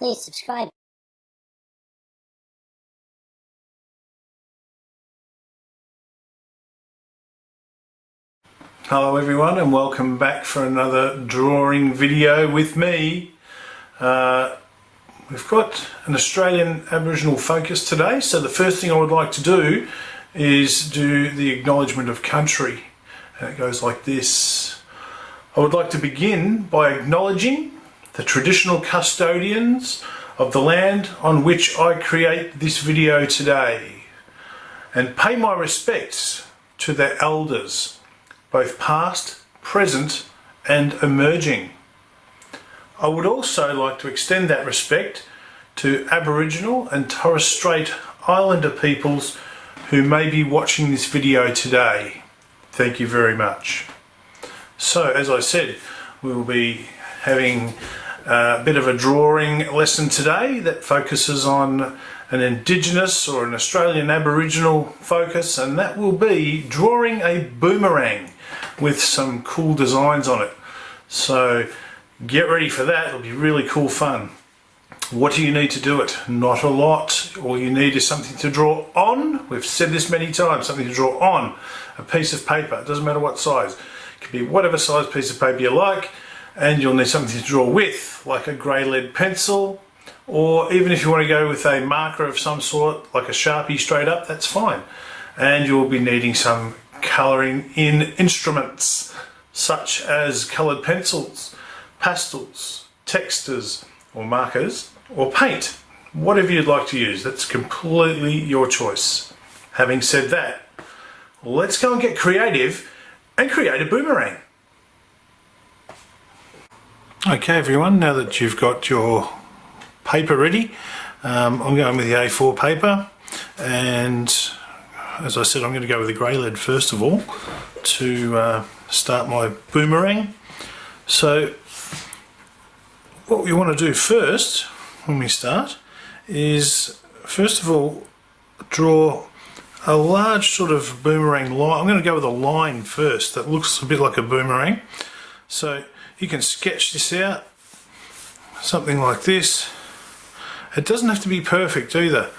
Please subscribe. Hello everyone, and welcome back for another drawing video with me. We've got an Australian Aboriginal focus today, so the first thing I would like to do is do the Acknowledgement of Country, and it goes like this. I would like to begin by acknowledging the traditional custodians of the land on which I create this video today, and pay my respects to their elders, both past, present and emerging. I would also like to extend that respect to Aboriginal and Torres Strait Islander peoples who may be watching this video today. Thank you very much. So, as I said, we will be having a bit of a drawing lesson today that focuses on an Indigenous or an Australian Aboriginal focus, and that will be drawing a boomerang with some cool designs on it. So get ready for that, it'll be really cool fun. What do you need to do it? Not a lot. All you need is something to draw on. We've said this many times, something to draw on a piece of paper. It doesn't matter what size. It can be whatever size piece of paper you like, and you'll need something to draw with, like a grey lead pencil, or even if you want to go with a marker of some sort, like a Sharpie straight up, that's fine. And you'll be needing some colouring in instruments such as coloured pencils, pastels, textures or markers, or paint. Whatever you'd like to use, that's completely your choice. Having said that, let's go and get creative and create a boomerang. Okay everyone, now that you've got your paper ready, I'm going with the A4 paper, and as I said, I'm going to go with the grey lead first of all to start my boomerang. So what we want to do first when we start is first of all draw a large sort of boomerang line. I'm going to go with a line first that looks a bit like a boomerang. So you can sketch this out, something like this. It doesn't have to be perfect either.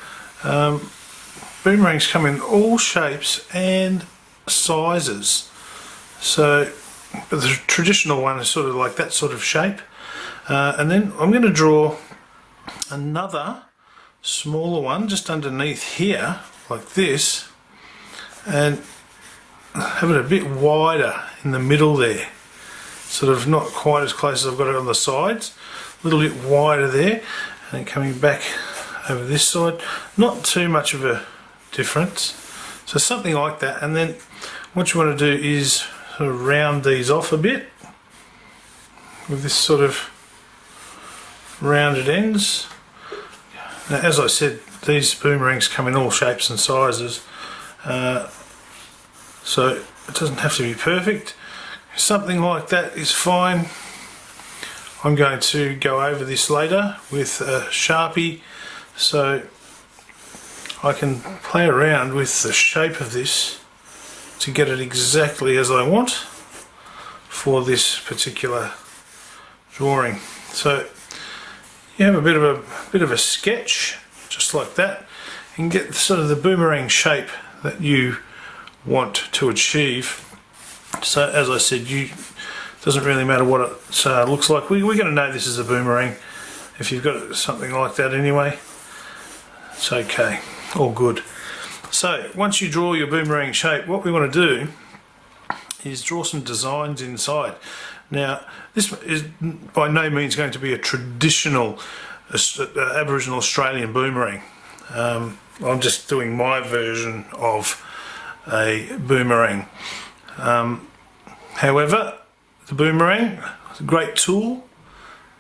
Boomerangs come in all shapes and sizes. So, but the traditional one is sort of like that sort of shape. And then I'm going to draw another smaller one just underneath here, like this, and have it a bit wider in the middle there. Sort of not quite as close as I've got it on the sides, a little bit wider there, and then coming back over this side. Not too much of a difference. So something like that, and then what you want to do is sort of round these off a bit with this sort of rounded ends. Now, as I said, these boomerangs come in all shapes and sizes, so it doesn't have to be perfect. Something like that is fine. I'm going to go over this later with a Sharpie so I can play around with the shape of this to get it exactly as I want for this particular drawing. So you have a bit of a sketch just like that, and get sort of the boomerang shape that you want to achieve. So as I said, it doesn't really matter what it looks like. We're going to know this is a boomerang if you've got something like that anyway. It's okay, all good. So once you draw your boomerang shape, what we want to do is draw some designs inside. Now this is by no means going to be a traditional Aboriginal Australian boomerang. I'm just doing my version of a boomerang. However, the boomerang is a great tool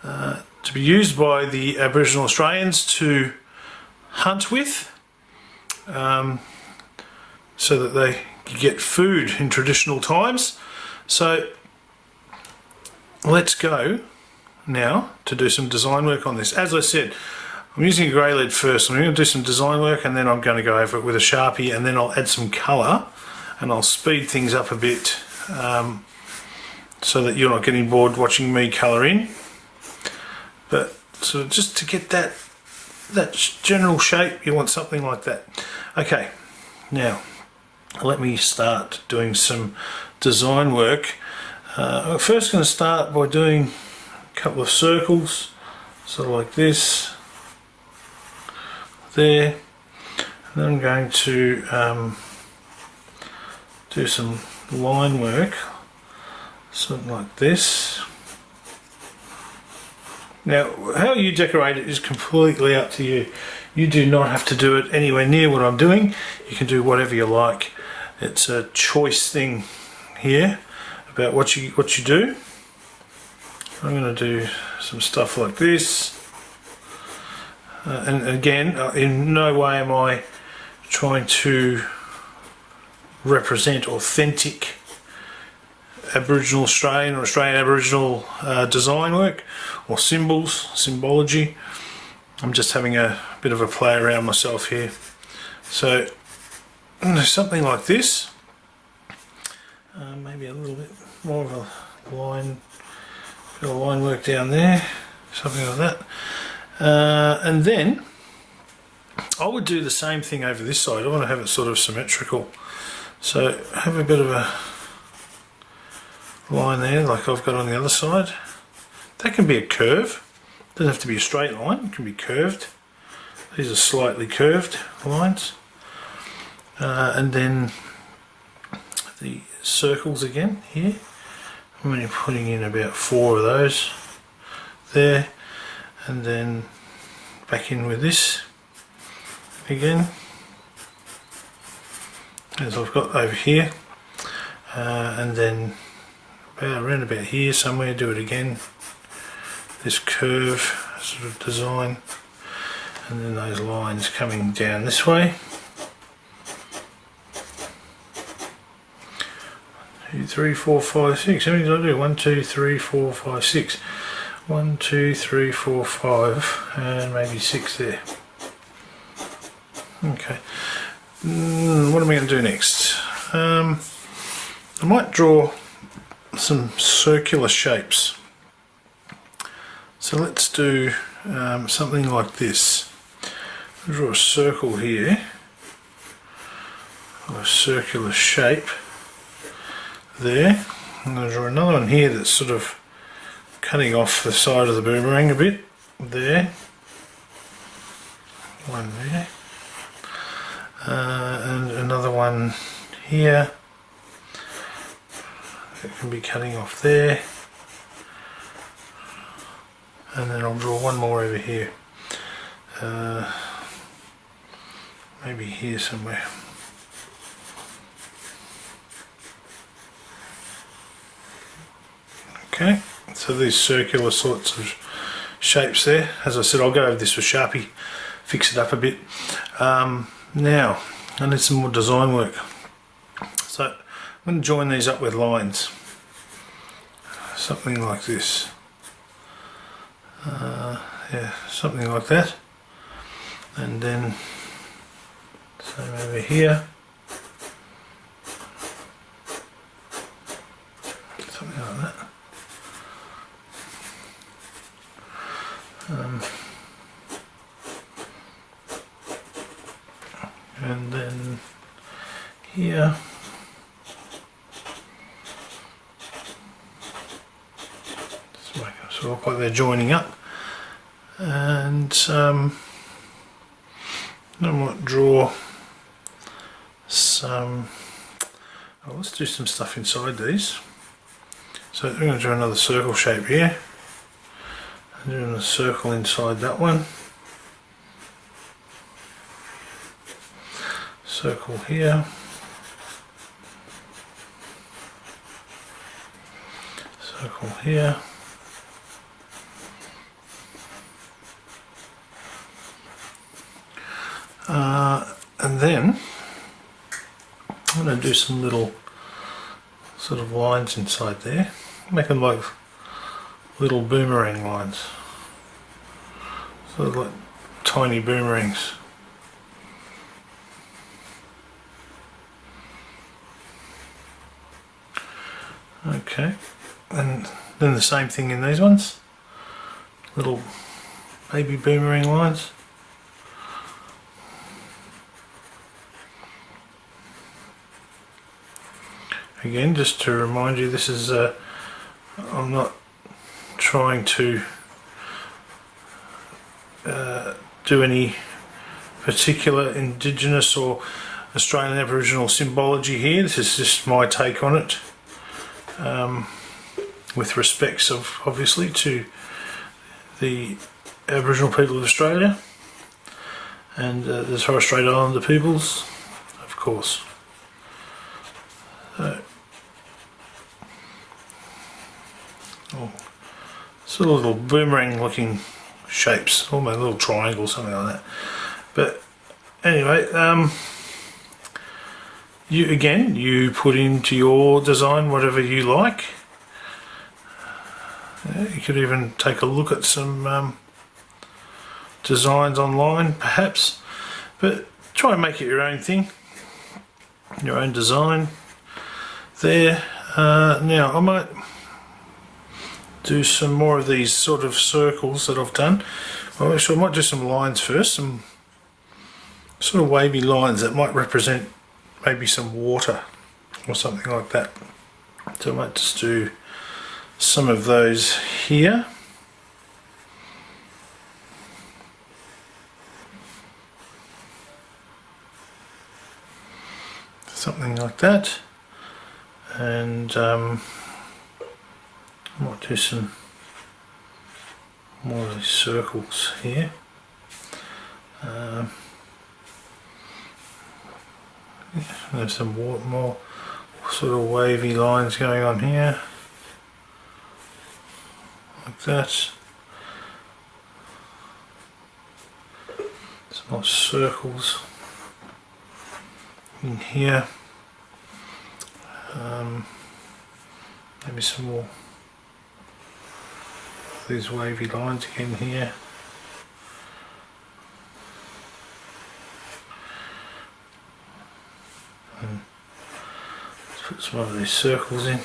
to be used by the Aboriginal Australians to hunt with, so that they could get food in traditional times. So let's go now to do some design work on this. As I said, I'm using a grey lead first. I'm going to do some design work, and then I'm going to go over it with a Sharpie, and then I'll add some colour and I'll speed things up a bit so that you're not getting bored watching me colour in. But So just to get that general shape, you want something like that. Okay, now let me start doing some design work. I'm first going to start by doing a couple of circles, sort of like this, there, and then I'm going to do some line work, something like this. Now, how you decorate it is completely up to you. You do not have to do it anywhere near what I'm doing. You can do whatever you like. It's a choice thing here about what you do. I'm going to do some stuff like this. And again, in no way am I trying to represent authentic Aboriginal Australian or Australian Aboriginal design work or symbology. I'm just having a bit of a play around myself here. So something like this, maybe a little bit more of a line, bit of line work down there, something like that. And then I would do the same thing over this side. I want to have it sort of symmetrical. So have a bit of a line there like I've got on the other side. That can be a curve, doesn't have to be a straight line, it can be curved. These are slightly curved lines. And then the circles again here. I'm only putting in about 4 of those there, and then back in with this again, as I've got over here, and then around about here somewhere do it again, this curve sort of design, and then those lines coming down this way. 2, 3, 4, 5, 6. How many did I do? 1, 2, 3, 4, 5, 6. 1, 2, 3, 4, 5, and maybe 6 there. Okay. What am I going to do next? I might draw some circular shapes. So let's do something like this. I'll draw a circle here, or a circular shape there. I'm going to draw another one here that's sort of cutting off the side of the boomerang a bit there. One there. And another one here that can be cutting off there. And then I'll draw one more over here. Maybe here somewhere. Okay, so these circular sorts of shapes there. As I said, I'll go over this with Sharpie, fix it up a bit. Now, I need some more design work. So I'm going to join these up with lines. Something like this. Yeah, something like that. And then same over here. Something like that. And then here. Just make them sort of look like they're joining up. And I might draw some, oh, let's do some stuff inside these. So I'm going to draw another circle shape here. I'm doing a circle inside that one. Circle here. Circle here. And then I'm going to do some little sort of lines inside there, make them like little boomerang lines, sort of like tiny boomerangs. Okay, and then the same thing in these ones, little maybe boomerang lines. Again, just to remind you, this is I'm not trying to do any particular Indigenous or Australian Aboriginal symbology here. This is just my take on it, with respects of obviously to the Aboriginal people of Australia and the Torres Strait Islander peoples, of course. Sort of little boomerang looking shapes, almost a little triangle, something like that. But anyway, you put into your design whatever you like. You could even take a look at some designs online perhaps, but try and make it your own thing, your own design there. Now I might do some more of these sort of circles that I've done. Well, actually I might do some lines first, some sort of wavy lines that might represent maybe some water or something like that. So I might just do some of those here. Something like that. And I might do some more of these circles here. There's some more sort of wavy lines going on here, like that. Some more circles in here. Maybe some more of these wavy lines again here. And let's put some of these circles in.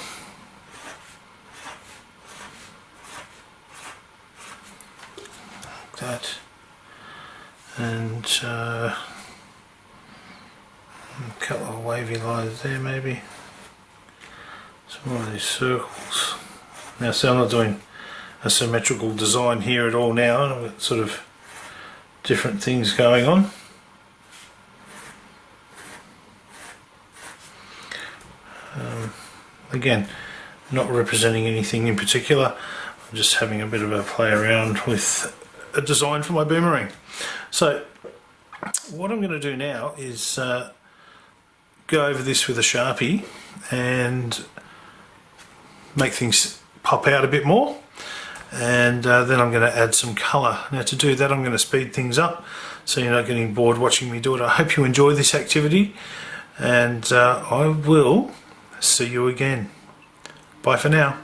Like that. And a couple of wavy lines there maybe. Some more of these circles. Now see, I'm not doing a symmetrical design here at all now. I've got sort of different things going on. Again, not representing anything in particular. I'm just having a bit of a play around with a design for my boomerang. So what I'm going to do now is go over this with a Sharpie and make things pop out a bit more, and then I'm going to add some colour. Now to do that I'm going to speed things up so you're not getting bored watching me do it. I hope you enjoy this activity, and I will see you again. Bye for now.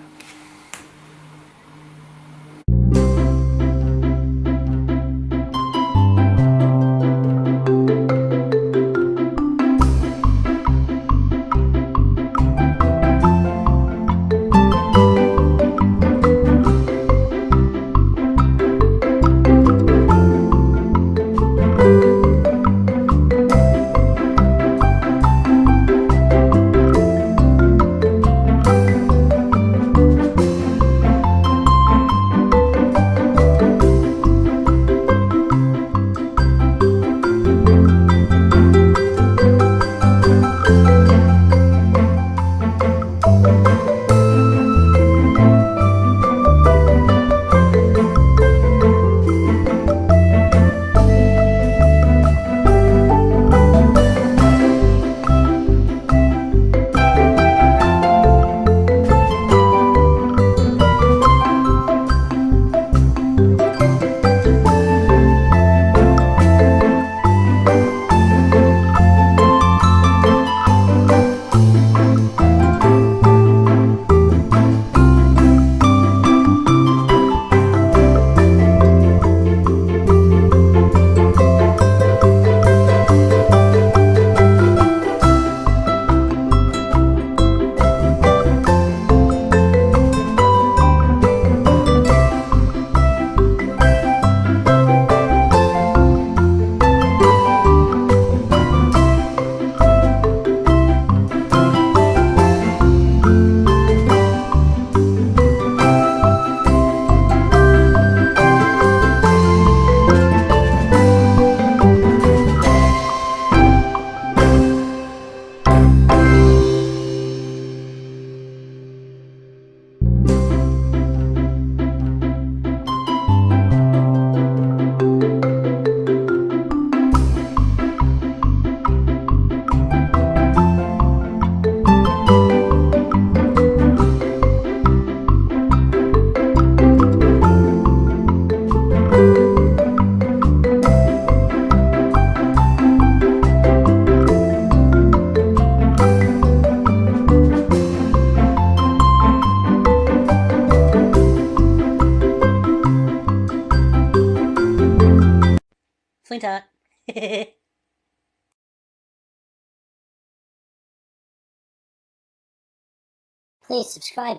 Flintheart. Please subscribe.